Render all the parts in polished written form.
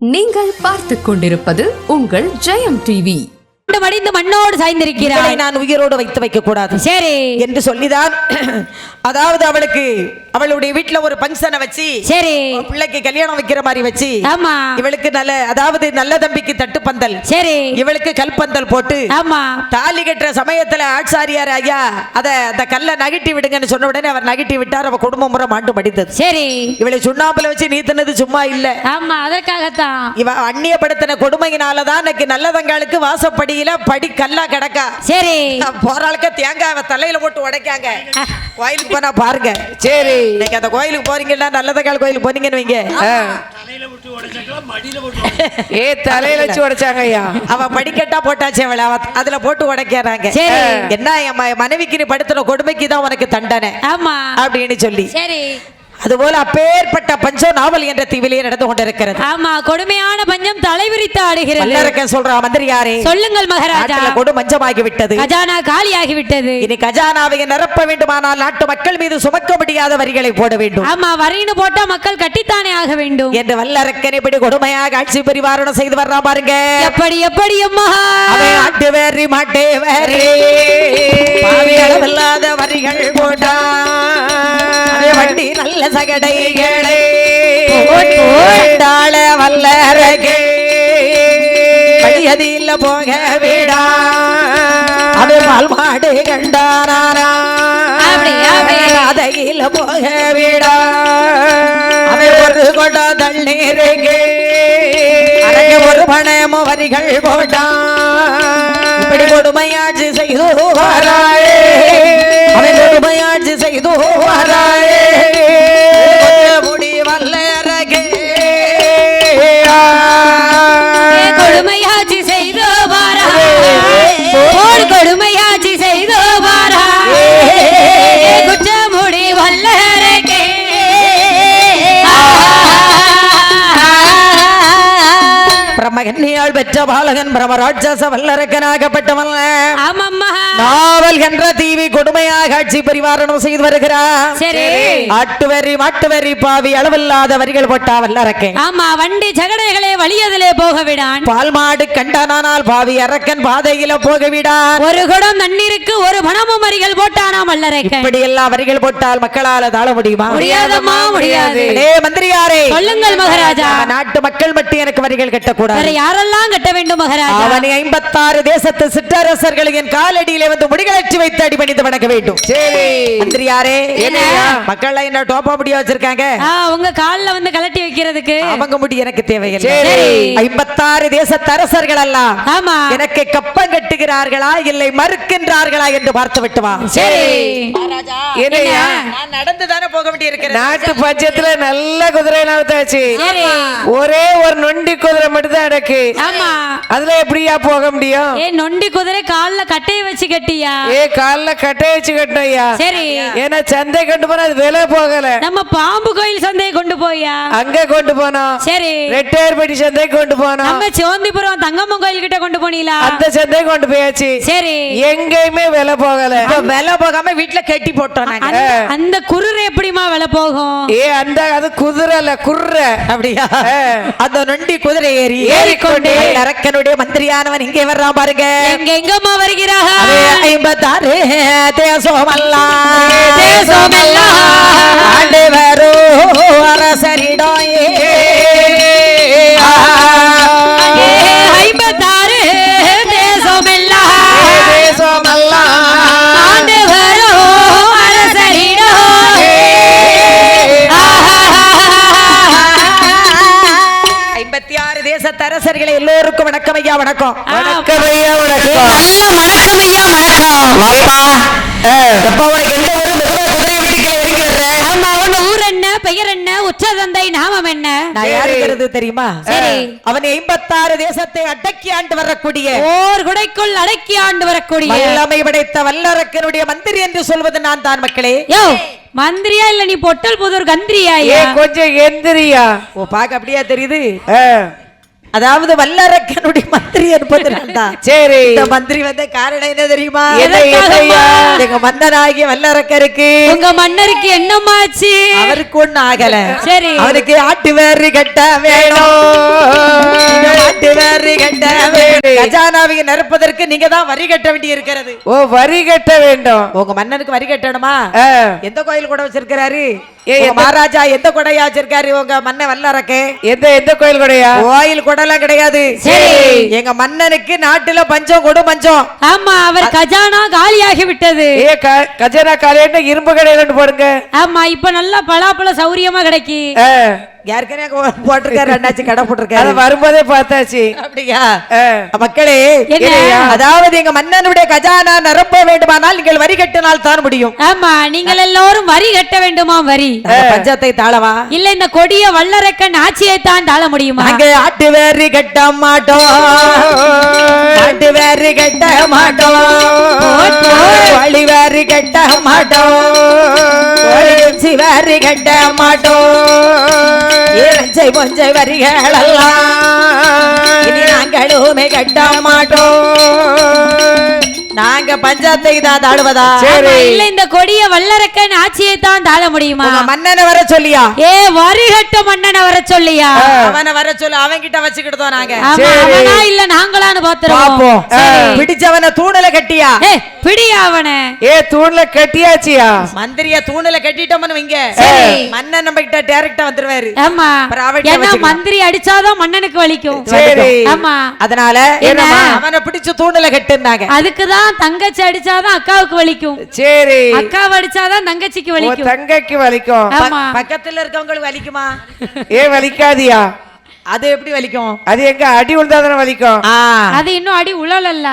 நீங்கள் பார்த்துக் கொண்டிருப்பது உங்கள் ஜெயம் டிவி. மடிந்து மண்ணோடு சாய்ந்திருக்கிறாய். நான் உயிரோடு வைத்து வைக்க கூடாது சரி என்று சொல்லிதான் அதாவது அவளுக்கு அவளுடைய வீட்டுல ஒரு பங்கனை வச்சு சரி பிள்ளைக்கு கல்யாணம் வைக்கிற மாதிரி வச்சு ஆமா இவளுக்கு அதாவது நல்ல தம்பிக்கு தட்டு பந்தல் சரி இவளுக்கு கல்பந்தல் போட்டு ஆமா தாலி கட்டுற சமயத்துல ஆட்சாரியார் ஐயா அந்த கல்லை நகட்டி விடுங்கன்னு சொன்ன உடனே அவர் நகட்டி விட்டார். அவ குடும்ப முறை மாண்டு மடிந்தது. சரி இவளை சுண்ணாம்புல வச்சு நீத்தினது சும்மா இல்ல. ஆமா அதற்காகத்தான் இவ அந்நியப்படுத்தின கொடுமையினாலதான் இன்னைக்கு நல்லதங்களுக்கு வாசப்படியில படி கல்லா கிடக்கா. சரி போறாளுக்கு தேங்காய் தலையில போட்டு உடைக்காங்க. கோயிலுக்கு போனா பாருங்க. சரி இன்னைக்கு அந்த கோயிலுக்கு போறீங்கன்னா நல்லதங்கால் கோயிலுக்கு போனீங்கன்னு வைங்க தலையில வச்சு உடைச்சாங்க ஐயா. அவ படிக்கட்டா போட்டாச்சு அவளை அதுல போட்டு உடைக்கிறாங்க. என்ன என் மனைவிக்கு நீ படுத்துற கொடுமைக்கு தான் உனக்கு தண்டனை ஆமா அப்படின்னு சொல்லி சரி அதுபோல அப்பேற்பட்ட பஞ்சம் நாவல் என்ற தீவிலே நடந்து கொண்டிருக்கிறது. ஆமா கொடுமையான பஞ்சம் தலைவிரித்து ஆடுகிறது. சொல்றா மந்திரியாரே சொல்லுங்கள் மகாராஜா. கொடு மஞ்சமாகி விட்டது. கஜானா காலியாகி விட்டது. இனி கஜானாவை நிரப்ப வேண்டுமானால் நாட்டு மக்கள் மீது சுமக்க முடியாத வரிகளை போட வேண்டும். ஆமா வரின்னு போட்டா மக்கள் கட்டித்தானே ஆக வேண்டும் என்று வல்லரக்கன் இப்படி கொடுமையாக ஆட்சி பரிவாரணம் செய்து வர்றா பாருங்க. எப்படி எப்படி அம்மா ஆட்டு வேறி மாட்டே வேறே அளவில்லாத வரிகள் போட்டா வண்டி நல்ல சகடைகளே வல்லரகே வழியதில் போக விடா அவன் பால் மாடு கண்டானா அதையில் போக விடா அவன் ஒரு கொண்ட தண்ணீருக்கு ஒரு பணமோ வரிகள் போட்டான். இப்படி கொடுமையாட்சி செய்து வராயே அவன் கொடுமையாட்சி செய்து வராயே முடி வல்லரகே கொடுமையாட்சி செய்து வாராயே கொடுமையாட்சி செய்து வாராயே குற்றமுடி வல்லரகே பிரம்மகன்னியால் பெற்ற பாலகன் பிரமராட்சச வல்லரக்கனாகப்பட்டவன் நாவல் என்ற தீவி கொடுமையாக ஆட்சி பரிவாரணம் செய்து வருகிறார். சரி ஆட்டுவரி மாட்டுவரி பாவி அளவில்லாத வரிகள் போட்டா வல்லரக்கன். ஆமா வண்டி ஜகடைகளே வழியதிலே போக விடான். பால் மாடு கண்டானால் பாவி அரக்கன் பாதையில போக விடான். ஒரு குடம் தண்ணீருக்கு ஒரு பணமும் வரிகள் போட்டானாம் வல்லரக்கன். இப்படி எல்லா வரிகள் போட்டால் மக்களால தாழ முடியுமா? முடியாதம்மா முடியாது. மந்திரியாரே சொல்லுங்கள் மகாராஜா. நாட்டு மக்கள் மட்டும் எனக்கு வரிகள் கட்டக்கூடாது. யாரெல்லாம் கட்ட வேண்டும் மகாராஜா? அவனை 56 தேசத்து சிற்றரசர்களின் காலடியிலே வந்து முடிகளற்றி வைத்து அடிபணிந்து வணங்க வேண்டும். சரி மந்திரியாரே மக்கள் என்ன டோப்பா முடியா வச்சிருக்காங்க உங்க கால்ல வந்து கலட்டி வைக்கிறதுக்கு அவங்க முடி எனக்கு தேவையில்லை. 56 தேசத்து அரசர்கள் எல்லாம் ஆமா எனக்கு கப்பம் கட்டுகிறார்களா இல்லை மறுக்கின்றார்களா என்று பார்த்து விட்டு வா. சரி நான் நடந்துதானே போக வேண்டி இருக்கிறேன். நாட்டு பட்சத்துல நல்ல குதிரை நகர்த்தாச்சு. ஒரே ஒரு நொண்டி குதிரை மட்டும் தான் எனக்கு. ஆமா அதுல எப்படியா போக முடியும்? நொண்டி குதிரை கால்ல கட்டைய வச்சு கட்டியா? கால்ல கட்டைய வச்சு கட்டியா? சரி ஏன்னா சந்தை கொண்டு போனா அது விலை போகல. நம்ம பாம்பு கோயில் சந்தையை கொண்டு போயா? அங்க கொண்டு போனோம். சரி ரெட்டையார்பட்டி சந்தை கொண்டு போனோம். நம்ம சிவந்திபுரம் தங்கம்மன் கோயில் கிட்ட கொண்டு போனீங்களா? அந்த சந்தை கொண்டு போயாச்சு. சரி எங்கேயுமே விலை போகல. விலை போகாம வீட்டுல கட்டி போட்டோம். அந்த குதிரை எப்படிமா விலை போகும்? அது குதிரை இல்ல குர்ற. அப்படியா? அந்த நொண்டி குதிரை ஏறிக்கொண்டு அரக்கனுடைய மந்திரியானவன் இங்கே வர்றான் பாருங்க. எங்கம்மா வருகிறாக? 56 தேசமெல்லாம் ஆண்டு வரும் அரசரிடம் 56 தேசமெல்லாம் ஆண்டு வரும் அரசரிடம் 56 தேசத்து அரசர்களை எல்லோருக்கும் வணக்கம் ஐயா. வணக்கம் வணக்கம் ஐயா. வணக்கம் வணக்கம் ஐயா. வணக்கம். ஊர் என்ன பெயர் என்ன உச்சதந்தை நாமம் என்ன? நான் யாருங்கிறது தெரியுமா? சரி அவன் 56 தேசத்தை அடக்கி ஆண்டு வரக்கூடிய ஓர் குடைக்குள் அடக்கி ஆண்டு வரக்கூடிய வல்லமை படைத்த வல்லரக்கனுடைய மந்திரி என்று சொல்வது நான் தான் மக்களே. யோ மந்திரியா இல்ல நீ பொட்டல் புதூர் கந்திரியா? கொஞ்சம் எந்திரியா. ஓ பாக்க அப்படியா தெரியுது. அதாவது வல்லரக்கனுடைய மந்திரி என்பது நான் தான். சரி இந்த மந்திரி வந்த காரணம் என்ன தெரியுமா? எதற்காகம்மா? எங்க மன்னனாகிய வல்லரக்கருக்கு உங்க மன்னருக்கு என்னமாச்சு? அவருக்கு ஒண்ணு ஆகல. சரி. அவருக்கு ஆட்டு வேறு கட்ட வேணும். இந்த ஆட்டு வேறு கட்ட வேணும். கஜானாவை நிரப்பதற்கு நீங்க தான் வரி கட்ட வேண்டி இருக்கிறது. ஓ வரி கட்ட வேண்டும். உங்க மன்னனுக்கு வரி கட்டணுமா? ஆ. எந்த கோயில் கூட வச்சிருக்கிறாரு? மகாராஜா எந்த கொடையா வச்சிருக்காரு உங்க மன்னன் வல்லரக்கே? எந்த கோயில் கூடயா? கோயில் கொடைலாம் கிடையாது. சரி. எங்க மன்னனுக்கு நாட்டுல பஞ்சம் கொடு பஞ்சம். ஆமா, அவர் கஜானா காலியாகி விட்டது. கஜானா காலையில இரும்பு கடையில போடுங்க. ஆமா, இப்ப நல்லா பலாப்பழ சௌரியமா கிடைக்கி. ஏற்கனவே போட்டிருக்காரு, ரெண்டாச்சு கடை போட்டிருக்காரு. வரும்போதே பார்த்தாச்சு. அப்படியா? ஆ. மக்களே, என்ன? அதாவது எங்க மன்னனுடைய கஜானா நிரப்ப வேண்டுமானால் நீங்கள் வரி கட்டினால் தான் முடியும். ஆமா, நீங்கள் எல்லாரும் வரி கட்ட வேண்டுமா? வரி பஞ்சத்தை தாளவா? இல்ல இந்த கொடிய வல்லரக்கன் ஆட்சியை தான் தாழ முடியுமா? அங்க ஆட்டு வேறு கட்ட மாட்டோம், ஆட்டு வேறு கட்ட மாட்டோம், வழி வேறு கட்ட மாட்டோம், வேறு கட்ட மாட்டோம். இறஞ்சை பொஞ்சை வரிகளெல்லாம் இனி நாங்களுமே கட்ட மாட்டோம். நாங்க பஞ்சாயத்தை தான் தாழுவதா? ஆமா, இல்ல இந்த கொடிய வல்லரக்கன் ஆட்சியை தான் தாழ முடியுமா? மன்னனை வர சொல்லியா? வரி கட்ட மன்னனை வர சொல்லியா? அவனை வர சொல்லு, அவன் கிட்ட வச்சுக்கிட்டோம் நாங்க. ஆமா, அவனா இல்ல நாங்களான்னு பாத்துறோம். பிடிச்சவன தூணுல கட்டியா? பிடியா அவனை? தூண்ல கட்டியாச்சியா? மந்திரிய தூணுல கட்டிட்டோம்னு வைங்க, மன்னன் நம்ம கிட்ட டைரக்டா வந்துருவாரு. ஆமா, ஏன்னா மந்திரி அடிச்சாதான் மன்னனுக்கு வலிக்கும். சரி. ஆமா, அதனால அவனை பிடிச்சு தூணுல கட்டுனாங்க. அதுக்குதான் தங்கச்சி அடிச்சாதான் அக்காவுக்கு வலிக்கும். சரி. அக்காவை அடிச்சாதான் தங்கச்சிக்கு வலிக்கும். தங்கைக்கு வலிக்கும். பக்கத்துல இருக்கவங்களுக்கு வலிக்குமா? வலிக்காதியா? அது எப்படி வலிக்கும்? அது எங்க அடி உள்தாதான வலிக்கும். அது இன்னும் அடி உழலல்ல.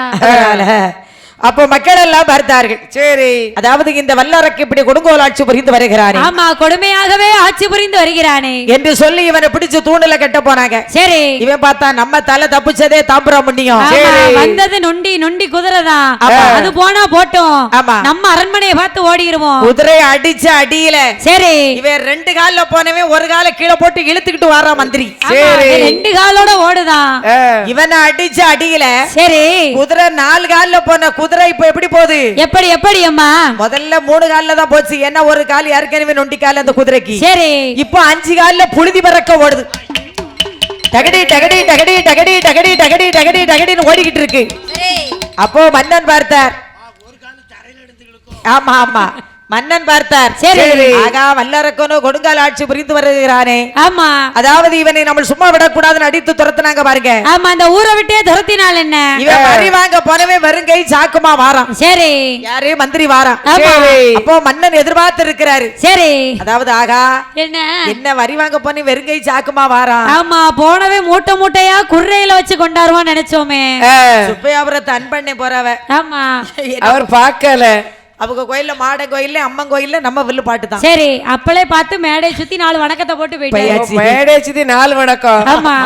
அப்போ மக்கள் எல்லாம் பார்த்தார்கள். சரி. அதாவது இந்த வல்லரக்கு இப்படி கொடுங்கோல் ஆட்சி புரிந்து வருகிறானே, ஆமா, கொடுமையாகவே ஆட்சி புரிந்து வருகிறானே என்று சொல்லி இவனை பிடிச்சு தூணுல கட்ட போனாங்க. சரி. இவன் பார்த்தா நம்ம தலை தப்பிச்சதே தாம்பரம் பண்ணியும். வந்தது நொண்டி நொண்டி குதிரைதான். அது போனா போட்டோம், நம்ம அரண்மனையை பார்த்து ஓடிடுவோம். குதிரை அடிச்ச அடியில சரி, இவன் ரெண்டு கால்ல போனவன் ஒரு கால கீழே போட்டு இழுத்துக்கிட்டு வாரா மந்திரி. சரி, ரெண்டு காலோட ஓடுதான். இவனை அடிச்ச அடியில சரி, குதிரை நாலு கால்ல போன குதிரை இப்ப எப்படி போகுது? எப்படி எப்படி அம்மா? முதல்ல 3 கால்ல தான் போச்சு, ஏன்னா ஒரு கால் ஏற்கனவே நொண்டி கால் அந்த குதிரைக்கு. சரி, இப்போ 5 கால்ல புழுதி பறக்க ஓடுது. டகடி டகடி டகடி டகடி டகடி டகடி டகடி டகடின்னு ஓடிக்கிட்டு இருக்கு. அப்போ மன்னன் பார்த்தார். ஆமா ஆமா, மன்னன் பார்த்தார். சரி, ஆகா வல்லரக்கனோ கொடுங்கால் ஆட்சி புரிந்து வருகிறானே. ஆமா, அதாவது இவனை நம்ம சும்மா விடக்கூடாதுன்னு அடித்து துரத்துனாங்க பாருங்க. ஆமா, அந்த ஊரை விட்டே துரத்தினால் என்ன? இவன் வரி வாங்க போனவே வருங்கை சாக்குமா வாரான். சரி, யாரு? மந்திரி வாரான். அப்போ மன்னன் எதிர்பார்த்து இருக்கிறாரு. சரி, அதாவது ஆகா என்ன என்ன வரி வாங்க போன வெறுங்கை சாக்குமா வாரான். ஆமா, போனவே மூட்டை மூட்டையா குர்ரையில வச்சு கொண்டாருவான்னு நினைச்சோமே. சுப்பையாபுரத்து அன்பண்ணே போறவ. ஆமா, அவர் பார்க்கல. அவங்க கோயில்ல மாட கோயில்ல அம்மன் கோயில்ல நம்ம வில்லு பாட்டு தான். சரி, அப்பளே பார்த்து மேடை சுத்தி 4 வணக்கத்தை போட்டு போயிட்டாரு. மேடை சுத்தி 4 வணக்கம். ஆமா.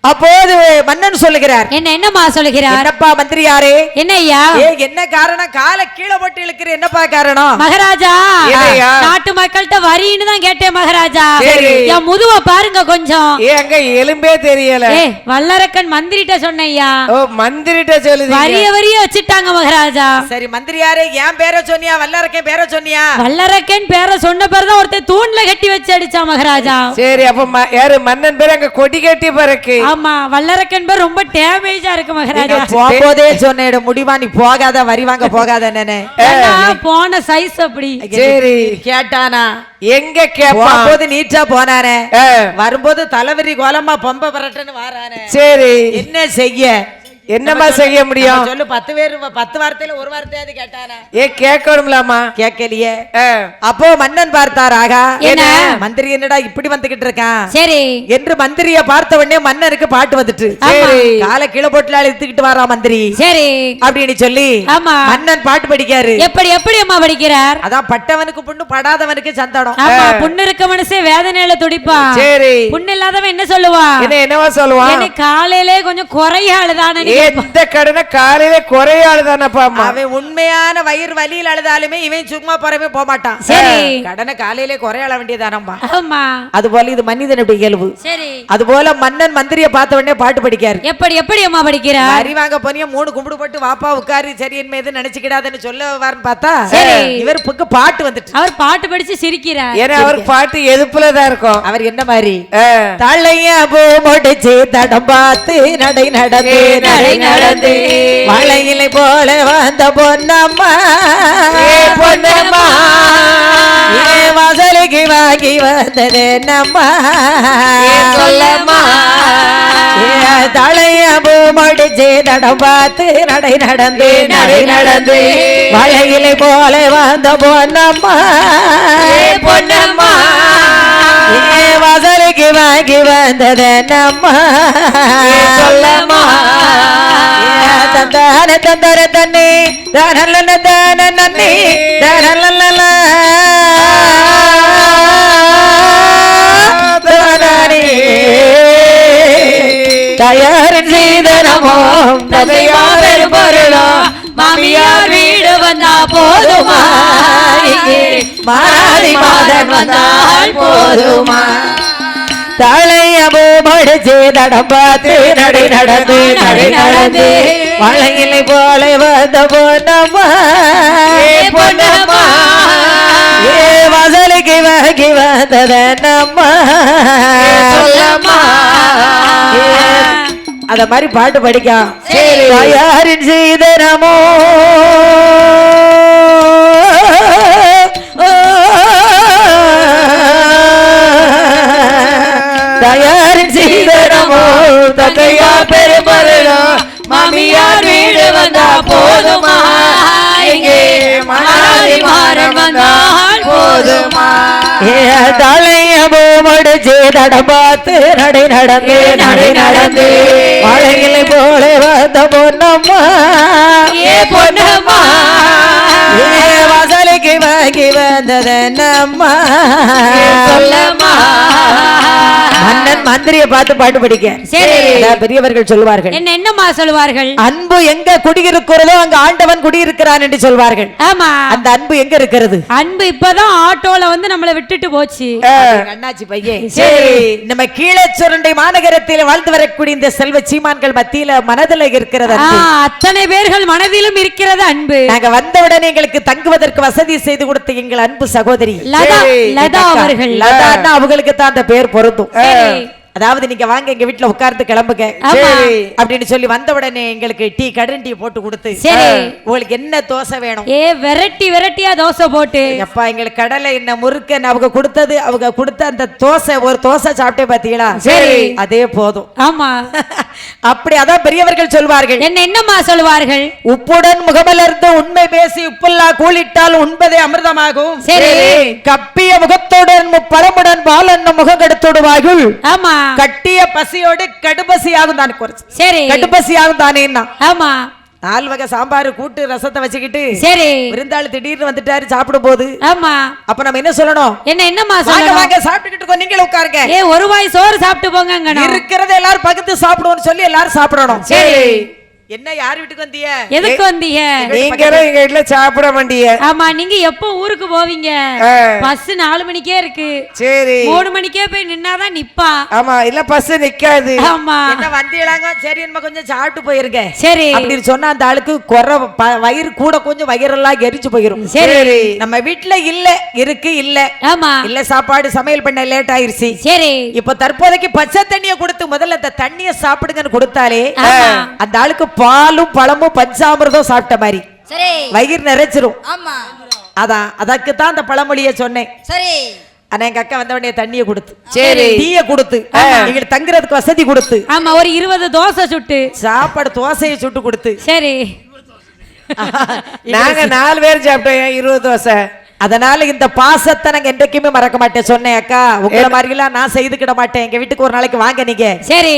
அப்போது மன்னன் சொல்லுகிறார். என்னம்மா சொல்லுகிறார்? என்னப்பா மந்திரியாரே? என்ன ஐயா? என்ன காரணம் காலை கீழே போட்டு இழுக்கிற? என்னப்பா காரணம்? மகாராஜா, நாட்டு மக்கள்கிட்ட வரின்னு தான் கேட்டேன் மகாராஜா. என் முதுவ பாருங்க கொஞ்சம். அங்க எலும்பே தெரியல. வல்லரக்கன் மந்திரிட்ட சொன்னையா. ஓ, மந்திரிட்ட சொல்லுது. வரிய வச்சுட்டாங்க மகாராஜா. சரி மந்திரியாரே, என் பேரை சொன்னியா? வல்லரக்கன் பேரை சொன்னியா? வல்லரக்கன் பேரை சொன்ன பேர்தான் ஒருத்தர் தூண்ல கட்டி வச்சு அடிச்சா மகாராஜா. சரி, அப்ப யாரு மன்னன் பேர் அங்க கொடி கட்டி பறக்கு. ஆமா, வல்லரக்கன் பேர் ரொம்ப டேமேஜா இருக்கு மகாராஜா. போதே சொன்னேட முடிவா, நீ போகாத, வரி வாங்க போகாத. போன சைஸ் அப்படி. சரி, கேட்டானா? எங்க போது நீச்சா போனானே, வரும்போது தலைவரி கோலமா பொம்ப பரட்டன்னு வாரானே. சரி, என்ன செய்ய? என்னமா செய்ய முடியும்? சொல்லு. 10 பேர் 10 வார்த்தையில ஒரு வார்த்தையாவது கேட்டானா? கேட்கணும்லாமா? கேட்கலையே. அப்போ மன்னன் பார்த்தார். ஆகா, என்ன மந்திரி என்னடா இப்படி வந்துகிட்டு இருக்கான்? சரி என்று மந்திரிய பார்த்த உடனே மன்னனுக்கு பாட்டு வந்துட்டு. சரி, காலை கீழே போட்டுல இழுத்துக்கிட்டு வரா மந்திரி. சரி அப்படின்னு சொல்லி மன்னன் பாட்டு படிக்காரு. எப்படி எப்படி அம்மா படிக்கிறார்? அதான் பட்டவனுக்கு புண்ணு, படாதவனுக்கு சந்தடம். புண்ணு இருக்க மனசே வேதனையில துடிப்பான். சரி, புண்ணு இல்லாதவன் என்ன சொல்லுவா? என்னவா சொல்லுவான்? காலையிலே கொஞ்சம் குறையாளுதானே எந்த கடனை காலையில குறையாளுதானப்பா அம்மா. அவன் உண்மையான வயிறு வலியில் அழுதாலுமே இவன் சும்மா போறவே போக மாட்டான். சரி. கடனை காலையிலே குறையாள வேண்டியதானப்பா. ஆமா. அது போல இது மனிதனுடைய இயல்பு. சரி. அது போல மன்னன் மந்திரிய பார்த்த உடனே பாட்டு படிக்காரு. எப்படி அம்மா படிக்கிறார்? வரி வாங்க போனியா 3 கும்பிடு போட்டு வாப்பா உட்காரு சரி என் மீது நினைச்சுக்கிடாதுன்னு சொல்லுவாருன்னு பார்த்தா சரி. இவர் புக்கு பாட்டு வந்துட்டு அவர் பாட்டு படிச்சு சிரிக்கிறார். ஏன்னா அவருக்கு பாட்டு எதுப்புலதான் இருக்கும். அவர் என்ன மாதிரி ஆ. தலைய பூ முடிச்சு தடம் பார்த்து நடை நடந்து மழையிலை போல வந்த பொன்னம்மா பொன்னம்மா வாசலுக்கு வாங்கி வந்தது நம்மா சொல்லம்மா தலைய பூ முடிச்சு தடம் பார்த்து நடை நடந்து மழையிலை போல வந்த பொன்னம்மா பொன்னம்மா வாசலுக்கு வாங்கி வந்தது நம்மா சொல்லம்மா தந்தான தந்தர தண்ணி தான தான நன்னி தான தயாரின் செய்தனமோ தந்தையார் பொருளோ மாமியார் வீடு வந்தா போதுமா மாறி மாதன் வந்தால் போதுமா தலையபோ மடிச்சு தடம் பார்த்து நடை நடந்து மழையிலை போல வந்த பொன்னம்மா பொன்னம்மா வாசலுக்கு வாங்கி வந்தத நம்மா சொல்லம்மா அத மாதிரி பாட்டு படிக்கான். சரி. யாரின் செய்தனமோ தயாரின் செய்தனமோ தந்தையா பெருமருளோ மாமியார் வீடு வந்தா போதுமா இங்கே மணாலி மாறன் வந்தால் போதுமா தலையபோ மடிச்சு தடம் பார்த்து நடை நடந்து மழையிலை போல வந்த பொன்னம்மா பொன்னம்மா வாசலுக்கு வாங்கி வந்தது நம்மா சொல்லம்மா மன்னன் மந்திரிய பார்த்து பாட்டு படிக்க. சரி. அதான் பெரியவர்கள் சொல்வார்கள் என்னம்மா சொல்வார்கள்? அன்பு எங்க குடியிருக்கிறதோ அங்க ஆண்டவன் குடியிருக்கிறான் என்று சொல்வார்கள். ஆமா. அந்த அன்பு எங்க இருக்கிறது? அன்பு இப்பதான் ஆட்டோல வந்து நம்மளை விட்டுட்டு போச்சு. அண்ணாச்சி பையன். சரி. நம்ம கீழே சுரண்டை மாநகரத்தில் வாழ்ந்து வரக்கூடிய இந்த செல்வ சீமான்கள் மத்தியில மனதில் இருக்கிறது அன்பு. அத்தனை பேர்கள் மனதிலும் இருக்கிறது அன்பு. நாங்க வந்தவுடனே எங்களுக்கு தங்குவதற்கு வசதி செய்து கொடுத்த எங்கள் அன்பு சகோதரி லதா அவர்கள். லதான்னா அவங்களுக்கு தான் அந்த பேர் பொருந்தும். சரி. அதாவது நீங்க வாங்க எங்க வீட்டுல உட்கார்ந்து கிளம்புங்க ஆமா. அப்படின்னு சொல்லி வந்த உடனே எங்களுக்கு டீ கடன் டீ போட்டு கொடுத்து சரி. உங்களுக்கு என்ன தோசை வேணும்? வெரைட்டியா தோசை போட்டு எப்பா எங்களுக்கு கடலை என்ன முறுக்க அவங்க கொடுத்த அந்த தோசை ஒரு தோசை சாப்பிட்டே பாத்தீங்களா? சரி. அதே போதும். ஆமா. அப்படி அதான் பெரியவர்கள் சொல்வார்கள். என்னம்மா சொல்வார்கள்? உப்புடன் முகமலர்ந்து உண்மை பேசி உப்புல்லா கூலிட்டால் உண்பதே அமிர்தமாகும். சரி. கப்பிய முகத்துடன் பழமுடன் பாலன்ன முகங்கெடுத்துடுவார்கள். ஆமா. கட்டிய பசியோடு கடுபசியாகும் தான் குறைச்சு. சரி. கடுபசியாகும் தானே. ஆமா. 4 வகை சாம்பார் கூட்டு ரசத்தை வச்சுக்கிட்டு சரி. விருந்தாளு திடீர்னு வந்துட்டாரு சாப்பிடும் போது. ஆமா. அப்ப நம்ம என்ன சொல்லணும்? என்னம்மா வாங்க சொல்லணும்? வாங்க சாப்பிட்டுக்கிட்டு இருக்கோம், நீங்களும் உட்காருங்க. ஒரு வாய் சோறு சாப்பிட்டு போங்க. இருக்கிறத எல்லாரும் பக்கத்து சாப்பிடுவோம்னு சொல்லி எல்லாரும் சாப்பிடணும். சரி. என்ன யார் வீட்டுக்கு வந்தீங்க? எதுக்கு வந்தீங்க? நீங்க எங்க வீட்டுல சாப்பிட மாட்டீங்க. ஆமா. நீங்க எப்ப ஊருக்கு போவீங்க? பஸ் 4 மணிக்கே இருக்கு. சரி. 3 மணிக்கே போய் நின்னாதான் நிப்பா. ஆமா, இல்ல பஸ் நிக்காது. ஆமா. என்ன வந்தீங்களாங்க? சரி நம்ம கொஞ்சம் சாப்பிட்டு போயிருங்க. சரி. அப்படின்னு சொன்னா அந்த ஆளுக்கு வயிறு கூட கொஞ்சம் வயிறெல்லாம் எரிச்சு போயிரும். சரி. நம்ம வீட்டுல இல்ல. ஆமா. இல்ல சாப்பாடு சமையல் பண்ண லேட் ஆயிருச்சு. சரி. இப்ப தற்போதைக்கு பச்சை தண்ணிய கொடுத்து முதல்ல அந்த தண்ணிய சாப்பிடுங்கன்னு கொடுத்தாலே அந்த ஆளுக்கு பாலும் பழமும் பஞ்சாமிர்தம் சாப்பிட்ட மாதிரி வயிறு நிறைச்சிரும். அதான் அதற்கு தான் அந்த பழமொழிய சொன்னேன். சரி. ஆனா எங்க அக்கா வந்த உடனே தண்ணிய கொடுத்து, சரி, டீய கொடுத்து, நீங்க தங்குறதுக்கு வசதி கொடுத்து, ஆமா, ஒரு 20 தோசை சுட்டு சாப்பாடு தோசையை சுட்டு கொடுத்து. சரி. நாங்க 4 பேர் சாப்பிட்டோம் 20 தோசை. அதனால இந்த பாசத்தை நாங்க என்றைக்குமே மறக்க மாட்டேன். சொன்னேன் அக்கா, உங்களை மாதிரி எல்லாம் நான் செய்துக்கிட மாட்டேன். எங்க வீட்டுக்கு ஒரு நாளைக்கு வாங்க நீங்க. சரி.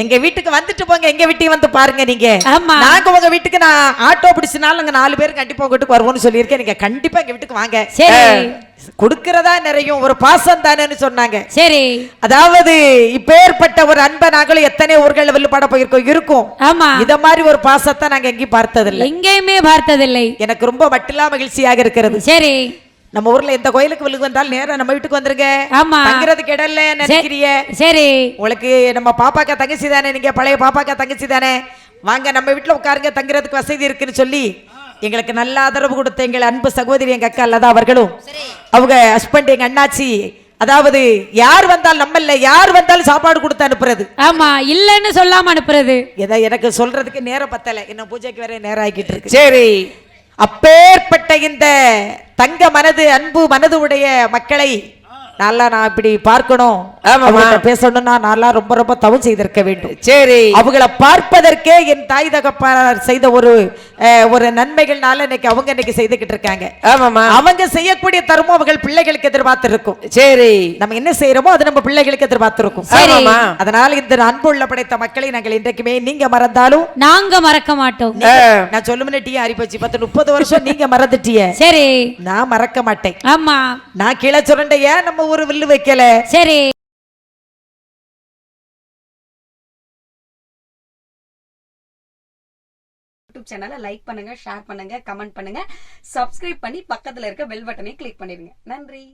எங்க வீட்டுக்கு வந்துட்டு போங்க, எங்க வீட்டையும் வந்து பாருங்க நீங்க. ஆமா. நாங்க உங்க வீட்டுக்கு நான் ஆட்டோ பிடிச்சனால நாங்க 4 பேர் கண்டிப்பா உங்க வீட்டுக்கு வருவோம்னு சொல்லியிருக்கேன். நீங்க கண்டிப்பா எங்க வீட்டுக்கு வாங்க. சரி. கொடுக்கிறதா நிறையும் ஒரு பாசம் தானேன்னு சொன்னாங்க. சரி. அதாவது இப்பேற்பட்ட ஒரு அன்பை நாங்களும் எத்தனை ஊர்கள் வெள்ளுப்பாட போயிருக்கோம் இருக்கும். ஆமா. இத மாதிரி ஒரு பாசத்தை நாங்க எங்கேயும் பார்த்ததில்லை. எங்கேயுமே பார்த்ததில்லை. எனக்கு ரொம்ப மட்டில்லா மகிழ்ச்சியாக இருக்கிறது. சரி. நம்ம ஊர்ல எந்த கோயிலுக்கு விழுகு வந்தாலும் நேரம் நம்ம வீட்டுக்கு வந்துருங்க. ஆமா. தங்குறதுக்கு இடம் இல்ல நினைக்கிறிய. சரி. உங்களுக்கு நம்ம பாப்பாக்கா தங்கச்சி தானே, நீங்க பழைய பாப்பாக்கா தங்கச்சி தானே, வாங்க நம்ம வீட்டுல உட்காருங்க, தங்குறதுக்கு வசதி இருக்குன்னு சொல்லி எங்களுக்கு நல்ல ஆதரவு கொடுத்த எங்கள் அன்பு சகோதரி எங்க அக்கா லதா அவர்களும் அவங்க ஹஸ்பண்ட் எங்க அண்ணாச்சி, அதாவது யார் வந்தாலும் நம்மள யார் வந்தாலும் சாப்பாடு கொடுத்து அனுப்புறது. ஆமா, இல்லன்னு சொல்லாம அனுப்புறது. எதை எனக்கு சொல்றதுக்கு நேரம் பத்தல, இன்னும் பூஜைக்கு வேற நேரம் ஆகிட்டு இருக்கு. சரி. அப்பேற்பட்ட இந்த தங்க மனது அன்பு மனது உடைய மக்களை நல்லா நான் இப்படி பார்க்கணும், பேசணும்னா நான் ரொம்ப ரொம்ப தவம் செய்திருக்க வேண்டும். சரி. அவங்கள பார்ப்பதற்கே என் தாய் தகப்பனார் செய்த ஒரு நன்மைகள்னால இன்னைக்கு அவங்க இன்னைக்கு செய்துகிட்டு இருக்காங்க. அவங்க செய்யக்கூடிய தருமம் அவர்கள் பிள்ளைகளுக்கு எதிர்பார்த்து இருக்கும். சரி. நம்ம என்ன செய்யறோமோ அது நம்ம பிள்ளைகளுக்கு எதிர்பார்த்து இருக்கும். அதனால இந்த அன்புள்ள படைத்த மக்களை நாங்கள் இன்றைக்குமே நீங்க மறந்தாலும் நாங்க மறக்க மாட்டோம். நான் சொல்லுமுன்னே ஆரிப்போச்சு 10-30 வருஷம் நீங்க மறந்துட்டிய. சரி. நான் மறக்க மாட்டேன். ஆமா. நான் கீழே சுரண்டைய நம்ம ஒரு வில்லு வைக்கல. சரி. யூடியூப் சேனலை லைக் பண்ணுங்க, ஷேர் பண்ணுங்க, கமெண்ட் பண்ணுங்க, சப்ஸ்கிரைப் பண்ணி பக்கத்துல இருக்க பெல் பட்டனை கிளிக் பண்ணிடுங்க. நன்றி.